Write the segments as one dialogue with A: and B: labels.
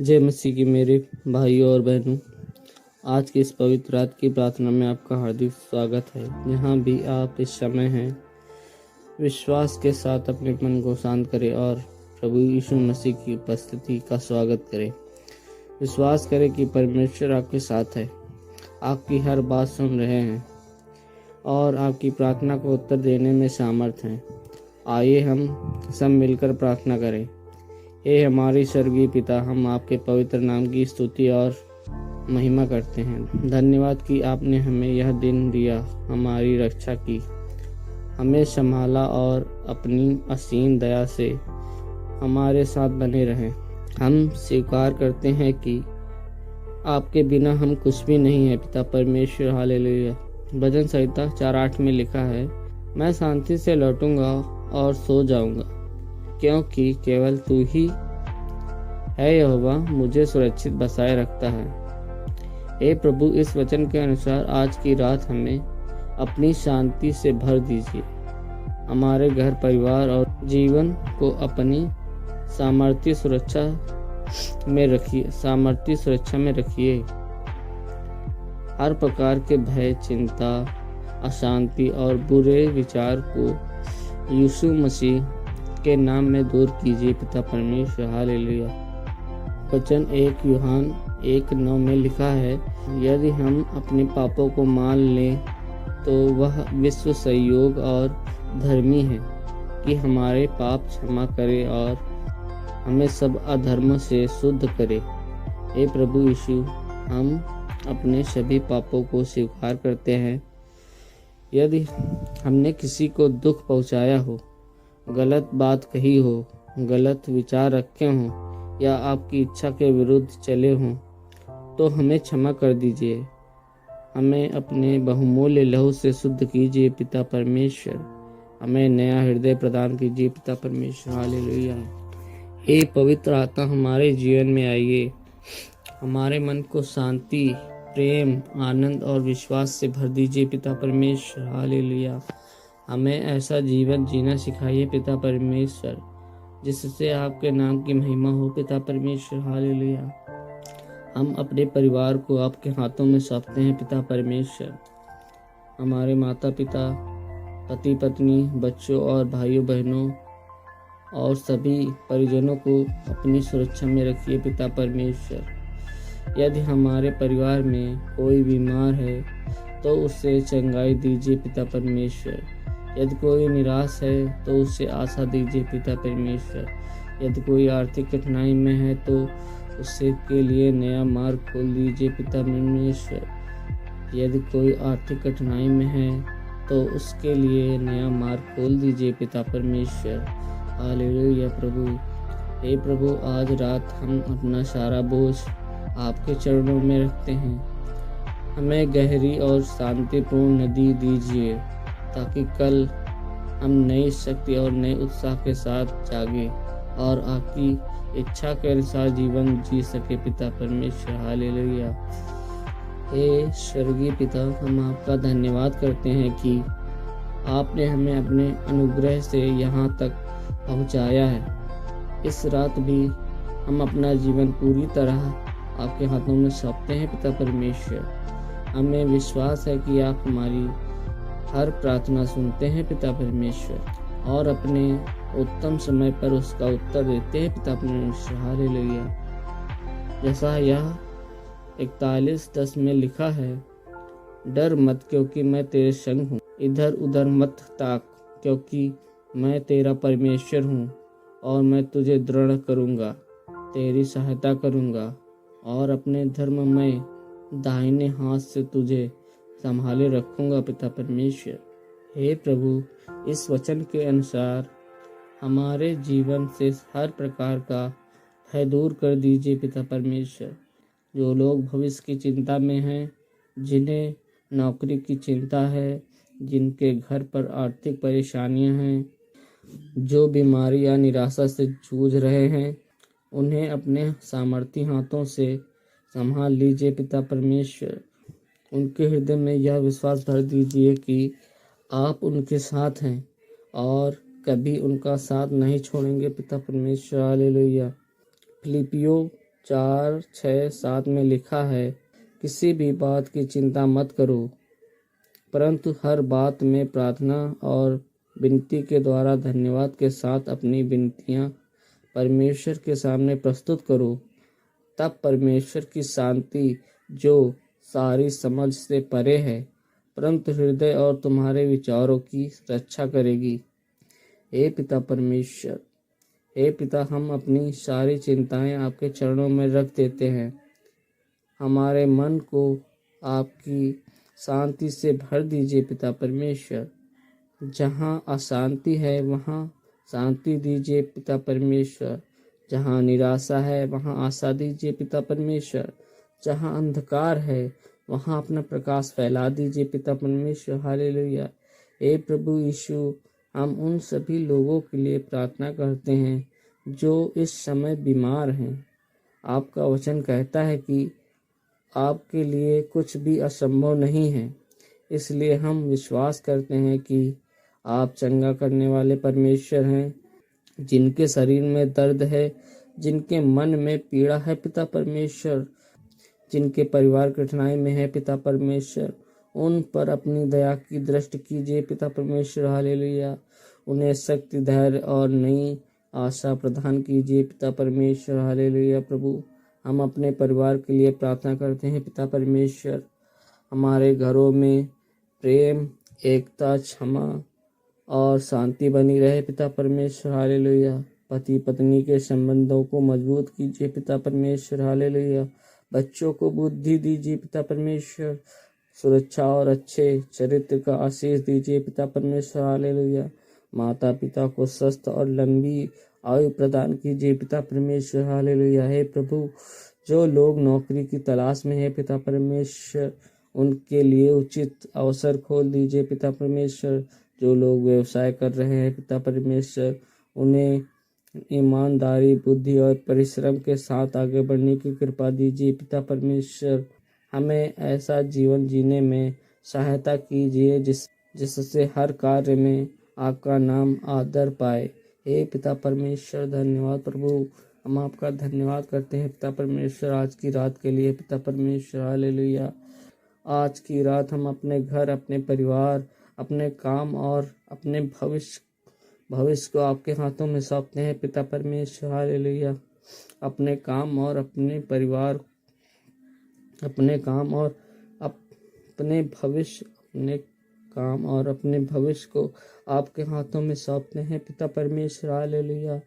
A: जय मसीह की मेरे भाइयों और बहनों, आज की इस पवित्र रात की प्रार्थना में आपका हार्दिक स्वागत है। जहाँ भी आप इस समय हैं, विश्वास के साथ अपने मन को शांत करें और प्रभु यीशु मसीह की उपस्थिति का स्वागत करें। विश्वास करें कि परमेश्वर आपके साथ है, आपकी हर बात सुन रहे हैं और आपकी प्रार्थना को उत्तर देने में सामर्थ हैं। आइए हम सब मिलकर प्रार्थना करें। हे हमारे स्वर्गीय पिता, हम आपके पवित्र नाम की स्तुति और महिमा करते हैं। धन्यवाद कि आपने हमें यह दिन दिया, हमारी रक्षा की, हमें संभाला और अपनी असीम दया से हमारे साथ बने रहें। हम स्वीकार करते हैं कि आपके बिना हम कुछ भी नहीं है पिता परमेश्वर। हालेलुया। भजन संहिता 4:8 में लिखा है, मैं शांति से लौटूंगा और सो जाऊंगा, क्योंकि केवल तू ही है यहोवा, मुझे सुरक्षित बसाए रखता है। हे प्रभु, इस वचन के अनुसार आज की रात हमें अपनी शांति से भर दीजिए। हमारे घर, परिवार और जीवन को अपनी सामर्थ्य सुरक्षा में रखिए। हर प्रकार के भय, चिंता, अशांति और बुरे विचार को यीशु मसीह के नाम में दूर कीजिए पिता परमेश्वर। हालेलुया। वचन 1 यूहन्ना 1:9 में लिखा है, यदि हम अपने पापों को मान लें तो वह विश्व संयोग और धर्मी है कि हमारे पाप क्षमा करे और हमें सब अधर्म से शुद्ध करे। हे प्रभु यीशु, हम अपने सभी पापों को स्वीकार करते हैं। यदि हमने किसी को दुख पहुंचाया हो, गलत बात कही हो, गलत विचार रखे हों या आपकी इच्छा के विरुद्ध चले हों, तो हमें क्षमा कर दीजिए। हमें अपने बहुमूल्य लहू से शुद्ध कीजिए पिता परमेश्वर। हमें नया हृदय प्रदान कीजिए पिता परमेश्वर। हालेलुया। हे पवित्र आत्मा, हमारे जीवन में आइए। हमारे मन को शांति, प्रेम, आनंद और विश्वास से भर दीजिए पिता परमेश्वर। हालेलुया। हमें ऐसा जीवन जीना सिखाइए पिता परमेश्वर, जिससे आपके नाम की महिमा हो पिता परमेश्वर। हालेलुया। हम अपने परिवार को आपके हाथों में सौंपते हैं पिता परमेश्वर। हमारे माता पिता, पति पत्नी, बच्चों और भाइयों बहनों और सभी परिजनों को अपनी सुरक्षा में रखिए पिता परमेश्वर। यदि हमारे परिवार में कोई बीमार है तो उससे चंगाई दीजिए पिता परमेश्वर। यदि कोई निराश है तो उससे आशा दीजिए पिता परमेश्वर। यदि कोई आर्थिक कठिनाई में है तो उससे के लिए नया मार्ग खोल दीजिए पिता परमेश्वर। यदि कोई आर्थिक कठिनाई में है तो उसके लिए नया मार्ग खोल दीजिए पिता परमेश्वर। हालेलुया प्रभु। हे प्रभु, आज रात हम अपना सारा बोझ आपके चरणों में रखते हैं। हमें गहरी और शांतिपूर्ण नदी दीजिए, ताकि कल हम नई शक्ति और नए उत्साह के साथ जागे और आपकी इच्छा के अनुसार जीवन जी सके पिता परमेश्वर। हालेलुया। हे स्वर्गीय पिता, हम आपका धन्यवाद करते हैं कि आपने हमें अपने अनुग्रह से यहाँ तक पहुँचाया है। इस रात भी हम अपना जीवन पूरी तरह आपके हाथों में सौंपते हैं पिता परमेश्वर। हमें विश्वास है कि आप हमारी हर प्रार्थना सुनते हैं पिता परमेश्वर और अपने उत्तम समय पर उसका उत्तर देते हैं पिता परमेश्वर। हालेलुया। जैसा यह 41:10 में लिखा है, डर मत, क्योंकि मैं तेरे संग हूँ। इधर उधर मत ताक, क्योंकि मैं तेरा परमेश्वर हूँ और मैं तुझे दृढ़ करूँगा, तेरी सहायता करूँगा और अपने धर्ममय दाहिने हाथ से तुझे संभाले रखूँगा पिता परमेश्वर। हे प्रभु, इस वचन के अनुसार हमारे जीवन से हर प्रकार का भय दूर कर दीजिए पिता परमेश्वर। जो लोग भविष्य की चिंता में हैं, जिन्हें नौकरी की चिंता है, जिनके घर पर आर्थिक परेशानियां हैं, जो बीमारी या निराशा से जूझ रहे हैं, उन्हें अपने सामर्थी हाथों से संभाल लीजिए पिता परमेश्वर। उनके हृदय में यह विश्वास भर दीजिए कि आप उनके साथ हैं और कभी उनका साथ नहीं छोड़ेंगे पिता परमेश्वर। हालेलुया। फिलिपियों 4:6-7 में लिखा है, किसी भी बात की चिंता मत करो, परंतु हर बात में प्रार्थना और विनती के द्वारा धन्यवाद के साथ अपनी विनतियां परमेश्वर के सामने प्रस्तुत करो। तब परमेश्वर की शांति, जो सारी समझ से परे है, परंतु हृदय और तुम्हारे विचारों की रक्षा करेगी। हे पिता परमेश्वर, हे पिता, हम अपनी सारी चिंताएं आपके चरणों में रख देते हैं। हमारे मन को आपकी शांति से भर दीजिए पिता परमेश्वर। जहाँ अशांति है वहाँ शांति दीजिए पिता परमेश्वर। जहाँ निराशा है वहाँ आशा दीजिए पिता परमेश्वर। जहाँ अंधकार है वहाँ अपना प्रकाश फैला दीजिए पिता परमेश्वर। हालेलुया। हे प्रभु यीशु, हम उन सभी लोगों के लिए प्रार्थना करते हैं जो इस समय बीमार हैं। आपका वचन कहता है कि आपके लिए कुछ भी असंभव नहीं है, इसलिए हम विश्वास करते हैं कि आप चंगा करने वाले परमेश्वर हैं। जिनके शरीर में दर्द है, जिनके मन में पीड़ा है पिता परमेश्वर, जिनके परिवार कठिनाई में है पिता परमेश्वर, उन पर अपनी दया की दृष्टि कीजिए पिता परमेश्वर। हालेलुया। उन्हें शक्ति, धैर्य और नई आशा प्रदान कीजिए पिता परमेश्वर। हालेलुया। प्रभु, हम अपने परिवार के लिए प्रार्थना करते हैं पिता परमेश्वर। हमारे घरों में प्रेम, एकता, क्षमा और शांति बनी रहे पिता परमेश्वर। हालेलुया। पति पत्नी के संबंधों को मजबूत कीजिए पिता परमेश्वर। हालेलुया। बच्चों को बुद्धि दीजिए पिता परमेश्वर। सुरक्षा और अच्छे चरित्र का आशीष दीजिए पिता परमेश्वर। हालेलुया। माता पिता को स्वस्थ और लंबी आयु प्रदान कीजिए पिता परमेश्वर। हालेलुया। हे प्रभु, जो लोग नौकरी की तलाश में है पिता परमेश्वर, उनके लिए उचित अवसर खोल दीजिए पिता परमेश्वर। जो लोग व्यवसाय कर रहे हैं पिता परमेश्वर, उन्हें ईमानदारी, बुद्धि और परिश्रम के साथ आगे बढ़ने की कृपा दीजिए पिता परमेश्वर। हमें ऐसा जीवन जीने में सहायता कीजिए जिससे हर कार्य में आपका नाम आदर पाए। हे पिता परमेश्वर, धन्यवाद प्रभु। हम आपका धन्यवाद करते हैं पिता परमेश्वर आज की रात के लिए पिता परमेश्वर। हालेलुया। आज की रात हम अपने घर, अपने परिवार, अपने काम और अपने भविष्य को आपके हाथों में सौंपते हैं पिता परमेश्वर। हालेलुया। अपने काम और अपने परिवार, अपने काम और अपने भविष्य को आपके हाथों में सौंपते हैं पिता परमेश्वर। हालेलुया।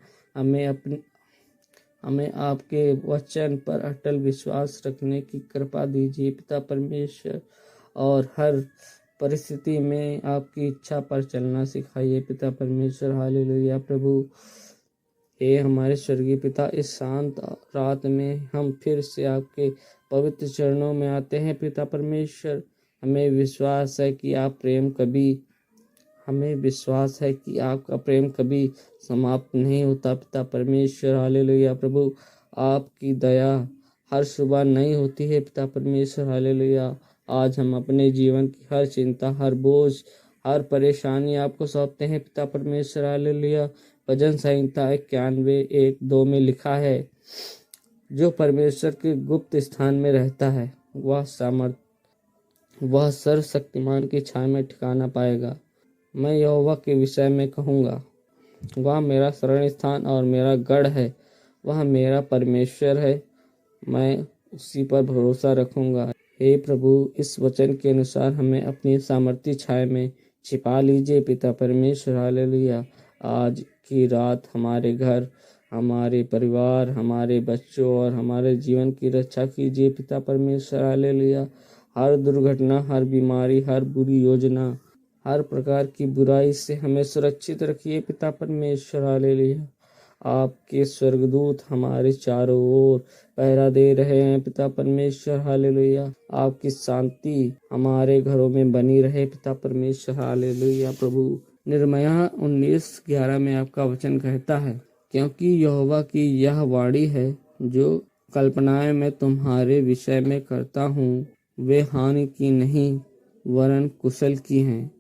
A: हमें आपके वचन पर अटल विश्वास रखने की कृपा दीजिए पिता परमेश्वर, और हर परिस्थिति में आपकी इच्छा पर चलना सिखाइए पिता परमेश्वर। हालेलुया। प्रभु, हे हमारे स्वर्गीय पिता, इस शांत रात में हम फिर से आपके पवित्र चरणों में आते हैं पिता परमेश्वर। हमें विश्वास है कि आपका प्रेम कभी समाप्त नहीं होता पिता परमेश्वर। हालेलुया। प्रभु, आपकी दया हर सुबह नई होती है पिता परमेश्वर। हालेलुया। आज हम अपने जीवन की हर चिंता, हर बोझ, हर परेशानी आपको सौंपते हैं पिता परमेश्वर। हालेलुया। भजन संहिता 91:1-2 में लिखा है, जो परमेश्वर के गुप्त स्थान में रहता है वह सर्वशक्तिमान की छाया में ठिकाना पाएगा। मैं यहोवा के विषय में कहूँगा, वह मेरा शरण स्थान और मेरा गढ़ है, वह मेरा परमेश्वर है, मैं उसी पर भरोसा रखूँगा। हे प्रभु, इस वचन के अनुसार हमें अपनी सामर्थ्य छाया में छिपा लीजिए पिता परमेश्वर। हालेलुया। आज की रात हमारे घर, हमारे परिवार, हमारे बच्चों और हमारे जीवन की रक्षा कीजिए पिता परमेश्वर। हालेलुया। हर दुर्घटना, हर बीमारी, हर बुरी योजना, हर प्रकार की बुराई से हमें सुरक्षित रखिए पिता परमेश्वर। हालेलुया। आपके स्वर्गदूत हमारे चारों ओर पहरा दे रहे हैं पिता परमेश्वर। हालेलुया। आपकी शांति हमारे घरों में बनी रहे पिता परमेश्वर। हालेलुया। प्रभु, निर्मया 19:11 में आपका वचन कहता है, क्योंकि यहोवा की यह वाणी है, जो कल्पनाएं मैं तुम्हारे विषय में करता हूँ, वे हानि की नहीं वरन कुशल की हैं,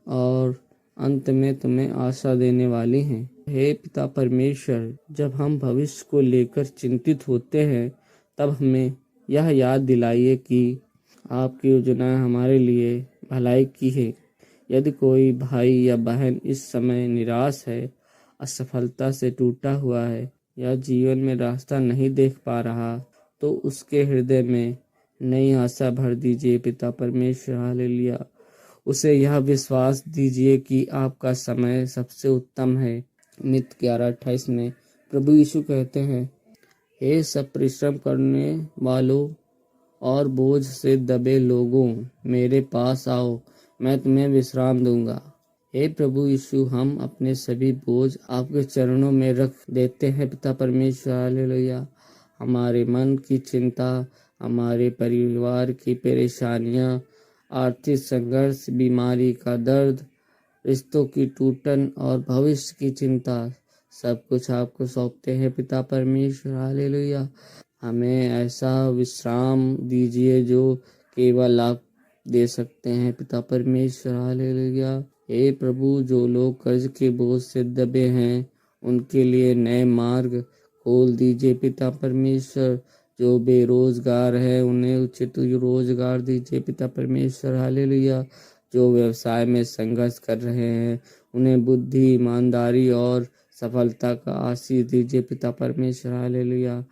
A: और अंत में तुम्हें आशा देने वाली हैं। हे पिता परमेश्वर, जब हम भविष्य को लेकर चिंतित होते हैं तब हमें यह याद दिलाइए कि आपकी योजना हमारे लिए भलाई की है। यदि कोई भाई या बहन इस समय निराश है, असफलता से टूटा हुआ है या जीवन में रास्ता नहीं देख पा रहा, तो उसके हृदय में नई आशा भर दीजिए पिता परमेश्वर। हालेलुया। उसे यह विश्वास दीजिए कि आपका समय सबसे उत्तम है। मित 11:28 में प्रभु यीशु कहते हैं, हे सब परिश्रम करने वालों और बोझ से दबे लोगों, मेरे पास आओ, मैं तुम्हें विश्राम दूंगा। हे प्रभु यीशु, हम अपने सभी बोझ आपके चरणों में रख देते हैं पिता परमेश्वर। हालेलुया। हमारे मन की चिंता, हमारे परिवार की परेशानियां, आर्थिक संघर्ष, बीमारी का दर्द, रिश्तों की टूटन और भविष्य की चिंता, सब कुछ आपको सौंपते हैं पिता परमेश्वर। हालेलुया। हमें ऐसा विश्राम दीजिए जो केवल आप दे सकते हैं पिता परमेश्वर। हालेलुया। हे प्रभु, जो लोग कर्ज के बोझ से दबे हैं, उनके लिए नए मार्ग खोल दीजिए पिता परमेश्वर। जो बेरोजगार है, उन्हें उचित रोजगार दीजिए पिता परमेश्वर। हालेलुया। जो व्यवसाय में संघर्ष कर रहे हैं, उन्हें बुद्धि, ईमानदारी और सफलता का आशीष दीजिए पिता परमेश्वर। हालेलुया।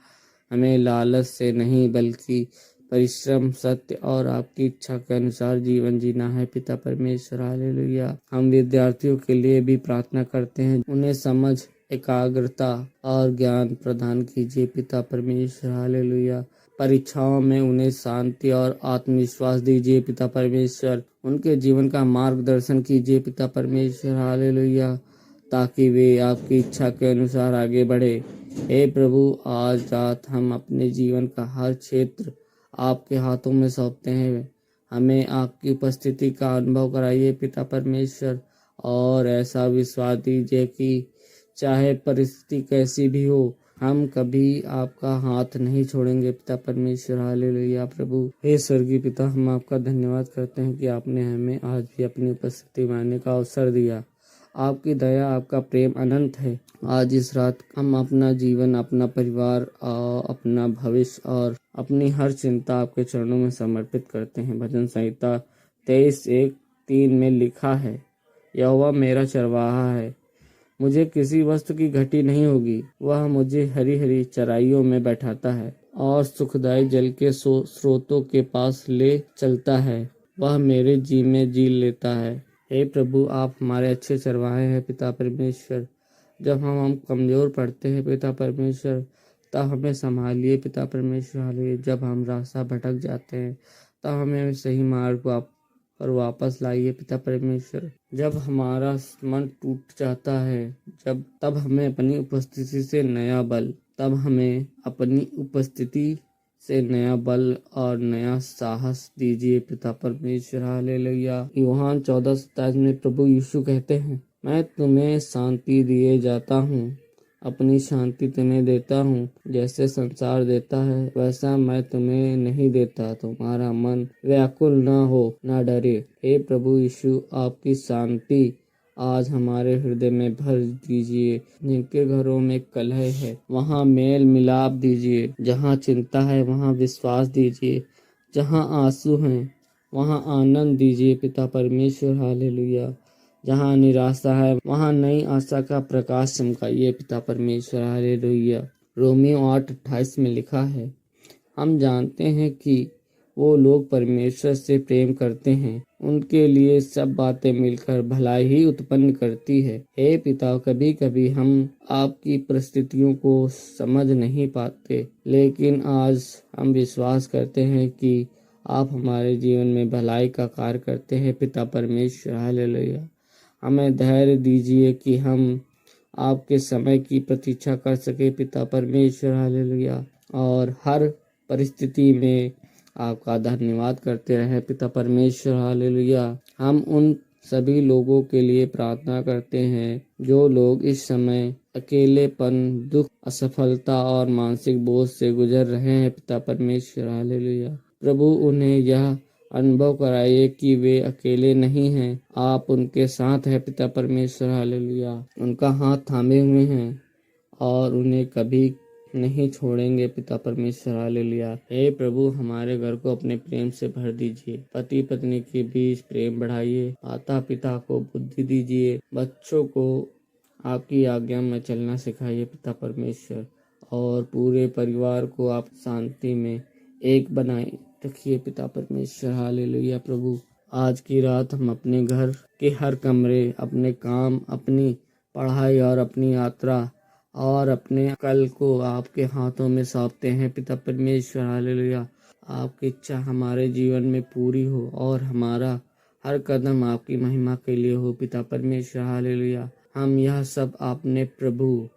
A: हमें लालच से नहीं बल्कि परिश्रम, सत्य और आपकी इच्छा के अनुसार जीवन जीना है पिता परमेश्वर। हालेलुया। हम विद्यार्थियों के लिए भी प्रार्थना करते हैं, उन्हें समझ, एकाग्रता और ज्ञान प्रदान कीजिए पिता परमेश्वर। हालेलुया। परीक्षाओं में उन्हें शांति और आत्मविश्वास दीजिए पिता परमेश्वर। उनके जीवन का मार्गदर्शन कीजिए पिता परमेश्वर। हालेलुया। ताकि वे आपकी इच्छा के अनुसार आगे बढ़े। हे प्रभु, आज रात हम अपने जीवन का हर क्षेत्र आपके हाथों में सौंपते हैं। हमें आपकी उपस्थिति का अनुभव कराइए पिता परमेश्वर, और ऐसा विश्वास दीजिए कि चाहे परिस्थिति कैसी भी हो, हम कभी आपका हाथ नहीं छोड़ेंगे पिता परमेश्वर। हालेलुया। प्रभु हे स्वर्गीय पिता, हम आपका धन्यवाद करते हैं कि आपने हमें आज भी अपनी उपस्थिति में आने का अवसर दिया। आपकी दया, आपका प्रेम अनंत है। आज इस रात हम अपना जीवन, अपना परिवार, अपना भविष्य और अपनी हर चिंता आपके चरणों में समर्पित करते हैं। भजन संहिता 23:1-3 में लिखा है, यहोवा मेरा चरवाहा है, मुझे किसी वस्तु की घटी नहीं होगी। वह मुझे हरी हरी चराइयों में बैठाता है और सुखदायी जल के स्रोतों के पास ले चलता है। वह मेरे जी में जी लेता है। हे प्रभु, आप हमारे अच्छे चरवाहे हैं पिता परमेश्वर। जब हम कमजोर पड़ते हैं पिता परमेश्वर, तब हमें संभालिए पिता परमेश्वर। हालेलुया। जब हम रास्ता भटक जाते हैं, तब हमें सही मार्ग पर वापस लाइए पिता परमेश्वर। जब हमारा मन टूट जाता है, तब हमें अपनी उपस्थिति से नया बल और नया साहस दीजिए पिता परमेश्वर। हालेलुया। यूहन्ना 14:27 में प्रभु यीशु कहते हैं, मैं तुम्हें शांति दिए जाता हूँ, अपनी शांति तुम्हें देता हूँ। जैसे संसार देता है, वैसा मैं तुम्हें नहीं देता। तुम्हारा मन व्याकुल न हो, न डरे। हे प्रभु यीशु, आपकी शांति आज हमारे हृदय में भर दीजिए। जिनके घरों में कलह है, वहाँ मेल मिलाप दीजिए। जहाँ चिंता है, वहाँ विश्वास दीजिए। जहाँ आंसू हैं, वहाँ आनंद दीजिए पिता परमेश्वर। हालेलुया। जहाँ निराशा है, वहाँ नई आशा का प्रकाश चमकाइए पिता परमेश्वर। हालेलुया। रोमियो 8:28 में लिखा है, हम जानते हैं कि वो लोग परमेश्वर से प्रेम करते हैं, उनके लिए सब बातें मिलकर भलाई ही उत्पन्न करती है। हे पिता, कभी कभी हम आपकी परिस्थितियों को समझ नहीं पाते, लेकिन आज हम विश्वास करते हैं कि आप हमारे जीवन में भलाई का कार्य करते हैं पिता परमेश्वर। हालेलुया। हमें धैर्य दीजिए कि हम आपके समय की प्रतीक्षा कर सके पिता परमेश्वर। हालेलुया। और हर परिस्थिति में आपका धन्यवाद करते रहे पिता परमेश्वर। हालेलुया। हम उन सभी लोगों के लिए प्रार्थना करते हैं जो लोग इस समय अकेलेपन, दुख, असफलता और मानसिक बोझ से गुजर रहे हैं पिता परमेश्वर। हालेलुया। प्रभु, उन्हें यह अनुभव कराइए कि वे अकेले नहीं हैं, आप उनके साथ हैं पिता परमेश्वर। हालेलुया। उनका हाथ थामे हुए हैं और उन्हें कभी नहीं छोड़ेंगे पिता परमेश्वर। हालेलुया। हे प्रभु, हमारे घर को अपने प्रेम से भर दीजिए। पति पत्नी के बीच प्रेम बढ़ाइए। माता पिता को बुद्धि दीजिए। बच्चों को आपकी आज्ञा में चलना सिखाइए पिता परमेश्वर। और पूरे परिवार को आप शांति में एक बनाए रखिए पिता परमेश्वर। हालेलुया। प्रभु, आज की रात हम अपने घर के हर कमरे, अपने काम, अपनी पढ़ाई और अपनी यात्रा और अपने कल को आपके हाथों में सौंपते हैं पिता परमेश्वर। हालेलुया। आपकी इच्छा हमारे जीवन में पूरी हो और हमारा हर कदम आपकी महिमा के लिए हो पिता परमेश्वर। हालेलुया। हम यह सब अपने प्रभु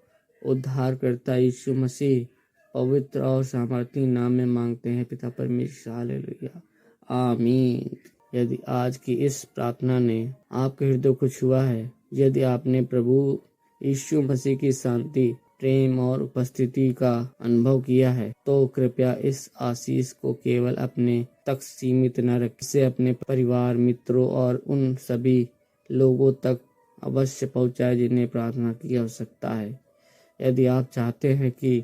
A: उद्धारकर्ता यीशु मसीह पवित्र और सामर्थी नाम में मांगते हैं पिता परमेश्वर। हालेलुया। आमीन। यदि आज की इस प्रार्थना ने आपके हृदय को छुआ है, यदि आपने प्रभु यीशु मसीह की शांति, प्रेम और उपस्थिति का अनुभव किया है, तो कृपया इस आशीष को केवल अपने तक सीमित न रखें। इसे अपने परिवार, मित्रों और उन सभी लोगों तक अवश्य पहुंचाएं जिन्हें प्रार्थना की आवश्यकता है। यदि आप चाहते हैं कि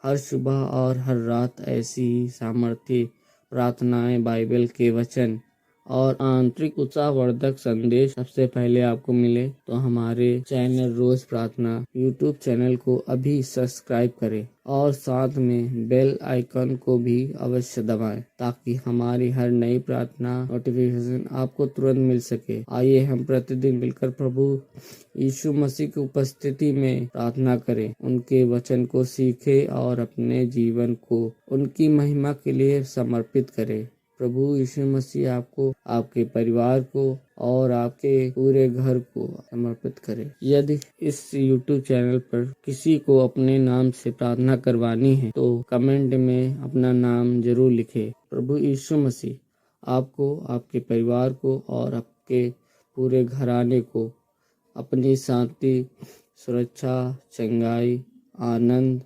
A: हर सुबह और हर रात ऐसी ही सामर्थ्य प्रार्थनाएं, बाइबल के वचन और आंतरिक उत्साहवर्धक संदेश सबसे पहले आपको मिले, तो हमारे चैनल रोज प्रार्थना यूट्यूब चैनल को अभी सब्सक्राइब करें और साथ में बेल आइकन को भी अवश्य दबाएं, ताकि हमारी हर नई प्रार्थना नोटिफिकेशन आपको तुरंत मिल सके। आइए हम प्रतिदिन मिलकर प्रभु यीशु मसीह की उपस्थिति में प्रार्थना करें, उनके वचन को सीखें और अपने जीवन को उनकी महिमा के लिए समर्पित करें। प्रभु यीशु मसीह आपको, आपके परिवार को और आपके पूरे घर को समर्पित करे। यदि इस YouTube चैनल पर किसी को अपने नाम से प्रार्थना करवानी है, तो कमेंट में अपना नाम जरूर लिखें। प्रभु यीशु मसीह आपको, आपके परिवार को और आपके पूरे घराने को अपनी शांति, सुरक्षा, चंगाई, आनंद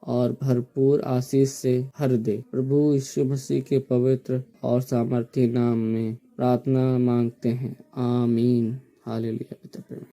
A: और भरपूर आशीष से भर दे। प्रभु यीशु मसीह के पवित्र और सामर्थी नाम में प्रार्थना मांगते हैं। आमीन। हालेलुया।